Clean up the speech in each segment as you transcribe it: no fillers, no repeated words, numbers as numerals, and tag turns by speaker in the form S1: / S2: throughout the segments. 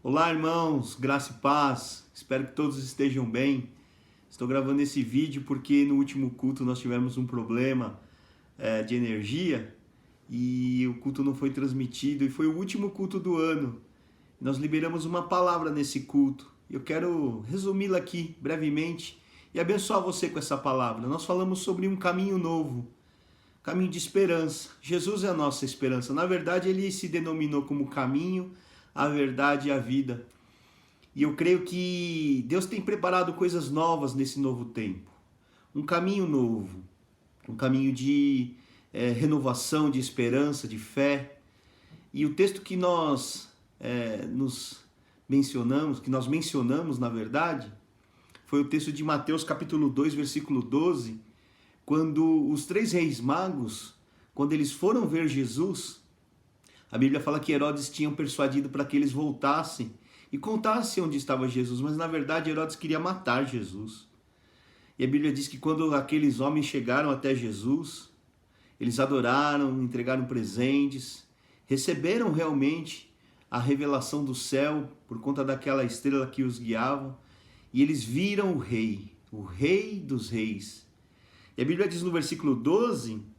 S1: Olá, irmãos, graça e paz. Espero que todos estejam bem. Estou gravando esse vídeo porque no último culto nós tivemos um problema de energia e o culto não foi transmitido e foi o último culto do ano. Nós liberamos uma palavra nesse culto. Eu quero resumi-la aqui brevemente e abençoar você com essa palavra. Nós falamos sobre um caminho novo, caminho de esperança. Jesus é a nossa esperança. Na verdade, ele se denominou como caminho, a verdade e a vida. E eu creio que Deus tem preparado coisas novas nesse novo tempo. Um caminho novo, um caminho de renovação, de esperança, de fé. E o texto que nós mencionamos, na verdade, foi o texto de Mateus capítulo 2, versículo 12, quando os 3 reis magos, quando eles foram ver Jesus, a Bíblia fala que Herodes tinha persuadido para que eles voltassem e contassem onde estava Jesus, mas na verdade Herodes queria matar Jesus. E a Bíblia diz que quando aqueles homens chegaram até Jesus, eles adoraram, entregaram presentes, receberam realmente a revelação do céu por conta daquela estrela que os guiava, e eles viram o Rei dos Reis. E a Bíblia diz no versículo 12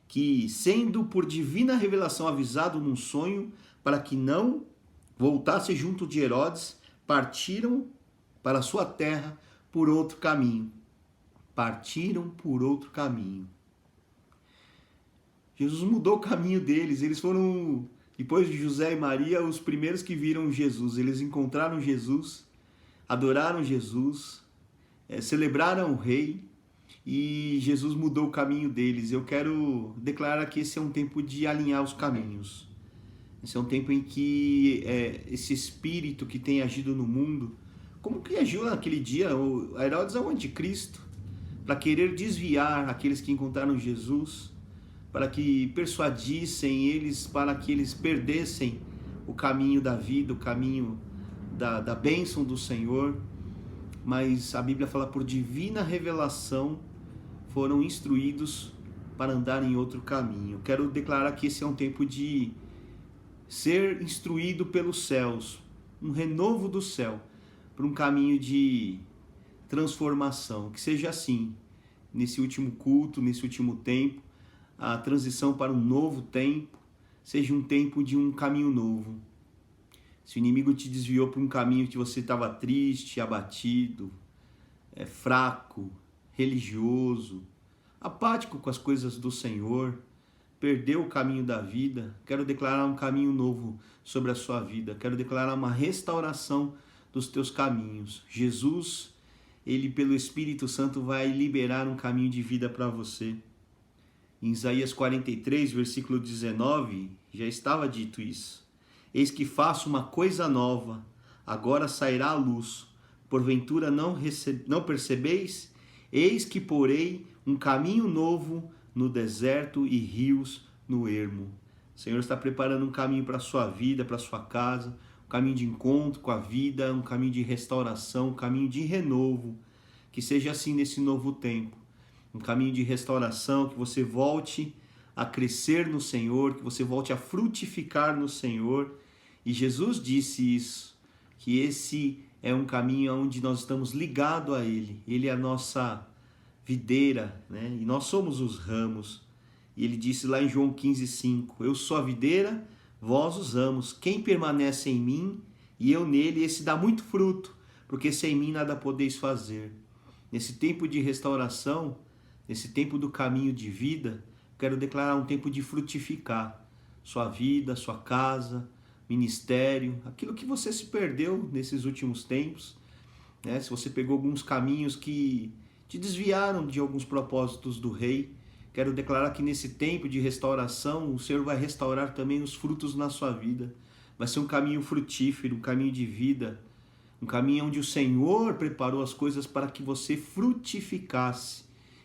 S1: que, sendo por divina revelação avisado num sonho para que não voltasse junto de Herodes, partiram para a sua terra por outro caminho. Partiram por outro caminho. Jesus mudou o caminho deles. Eles foram, depois de José e Maria, os primeiros que viram Jesus. Eles encontraram Jesus, adoraram Jesus, celebraram o Rei. E Jesus mudou o caminho deles. Eu quero declarar que esse é um tempo de alinhar os caminhos. Esse é um tempo em que esse espírito que tem agido no mundo, como que agiu naquele dia, o Herodes é o anticristo, para querer desviar aqueles que encontraram Jesus, para que persuadissem eles, para que eles perdessem o caminho da vida, o caminho da bênção do Senhor. Mas a Bíblia fala por divina revelação, foram instruídos para andar em outro caminho. Quero declarar que esse é um tempo de ser instruído pelos céus, um renovo do céu, para um caminho de transformação. Que seja assim, nesse último culto, nesse último tempo, a transição para um novo tempo, seja um tempo de um caminho novo. Se o inimigo te desviou para um caminho que você estava triste, abatido, fraco, religioso, apático com as coisas do Senhor, perdeu o caminho da vida, quero declarar um caminho novo sobre a sua vida. Quero declarar uma restauração dos teus caminhos. Jesus, ele pelo Espírito Santo vai liberar um caminho de vida para você. Em Isaías 43, versículo 19, já estava dito isso. Eis que faço uma coisa nova, agora sairá a luz. Porventura não percebeis? Eis que porei um caminho novo no deserto e rios no ermo. O Senhor está preparando um caminho para a sua vida, para a sua casa, um caminho de encontro com a vida, um caminho de restauração, um caminho de renovo. Que seja assim nesse novo tempo. Um caminho de restauração, que você volte a crescer no Senhor, que você volte a frutificar no Senhor. E Jesus disse isso, que esse é um caminho onde nós estamos ligados a Ele. Ele é a nossa videira, né? E nós somos os ramos. E Ele disse lá em João 15,5, eu sou a videira, vós os ramos. Quem permanece em mim e eu nele, esse dá muito fruto, porque sem mim nada podeis fazer. Nesse tempo de restauração, nesse tempo do caminho de vida, quero declarar um tempo de frutificar sua vida, sua casa, ministério, aquilo que você se perdeu nesses últimos tempos, né? Se você pegou alguns caminhos que te desviaram de alguns propósitos do Rei, quero declarar que nesse tempo de restauração, o Senhor vai restaurar também os frutos na sua vida. Vai ser um caminho frutífero, um caminho de vida, um caminho onde o Senhor preparou as coisas para que você frutificasse.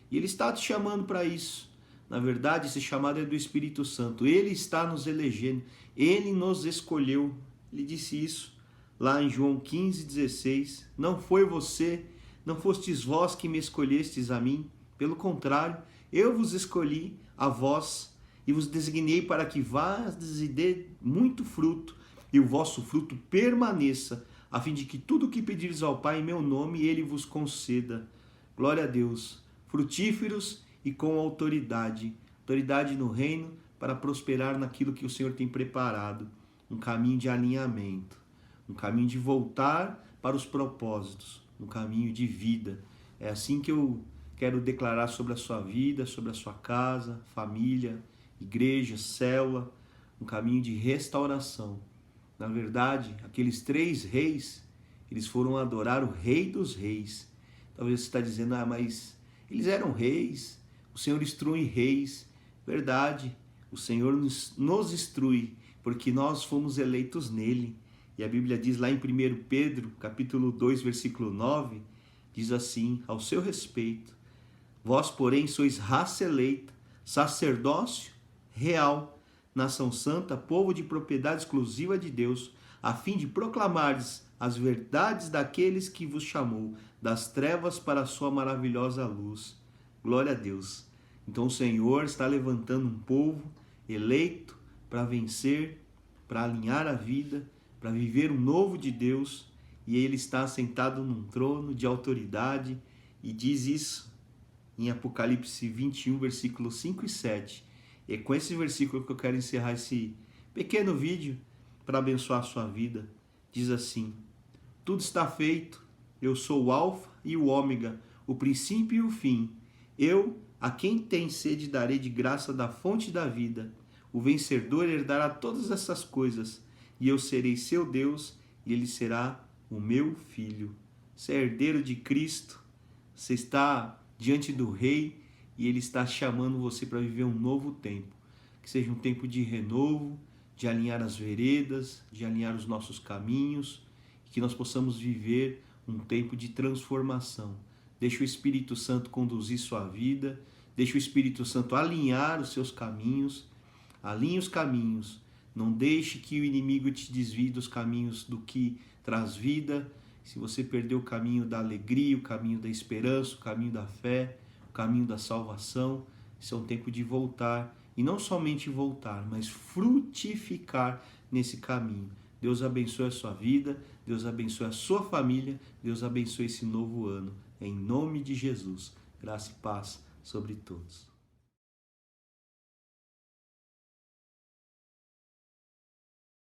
S1: E Ele está te chamando para isso. Na verdade, esse chamado é do Espírito Santo. Ele está nos elegendo. Ele nos escolheu. Ele disse isso lá em João 15,16. Não foi você, não fostes vós que me escolhestes a mim. Pelo contrário, eu vos escolhi a vós e vos designei para que vades e dê muito fruto e o vosso fruto permaneça, a fim de que tudo o que pedires ao Pai em meu nome, Ele vos conceda. Glória a Deus. Frutíferos e com autoridade. Autoridade no reino para prosperar naquilo que o Senhor tem preparado. Um caminho de alinhamento. Um caminho de voltar para os propósitos. Um caminho de vida. É assim que eu quero declarar sobre a sua vida, sobre a sua casa, família, igreja, célula. Um caminho de restauração. Na verdade, aqueles 3 reis, eles foram adorar o Rei dos Reis. Talvez você está dizendo, mas eles eram reis, o Senhor instrui reis. Verdade, o Senhor nos instrui, porque nós fomos eleitos nele. E a Bíblia diz lá em 1 Pedro, capítulo 2, versículo 9, diz assim, ao seu respeito, vós, porém, sois raça eleita, sacerdócio real, nação santa, povo de propriedade exclusiva de Deus, a fim de proclamardes as verdades daqueles que vos chamou das trevas para a sua maravilhosa luz. Glória a Deus. Então o Senhor está levantando um povo eleito para vencer, para alinhar a vida, para viver o novo de Deus, e Ele está sentado num trono de autoridade, e diz isso em Apocalipse 21, versículos 5 e 7. E é com esse versículo que eu quero encerrar esse pequeno vídeo para abençoar a sua vida. Diz assim, tudo está feito, eu sou o alfa e o ômega, o princípio e o fim. Eu, a quem tem sede, darei de graça da fonte da vida. O vencedor herdará todas essas coisas, e eu serei seu Deus, e ele será o meu filho. Você é herdeiro de Cristo, você está diante do Rei, e Ele está chamando você para viver um novo tempo. Que seja um tempo de renovo, de alinhar as veredas, de alinhar os nossos caminhos, que nós possamos viver um tempo de transformação. Deixe o Espírito Santo conduzir sua vida, deixe o Espírito Santo alinhar os seus caminhos, alinhe os caminhos, não deixe que o inimigo te desvie dos caminhos do que traz vida. Se você perdeu o caminho da alegria, o caminho da esperança, o caminho da fé, o caminho da salvação, esse é um tempo de voltar, e não somente voltar, mas frutificar nesse caminho. Deus abençoe a sua vida, Deus abençoe a sua família, Deus abençoe esse novo ano. Em nome de Jesus, graça e paz sobre todos.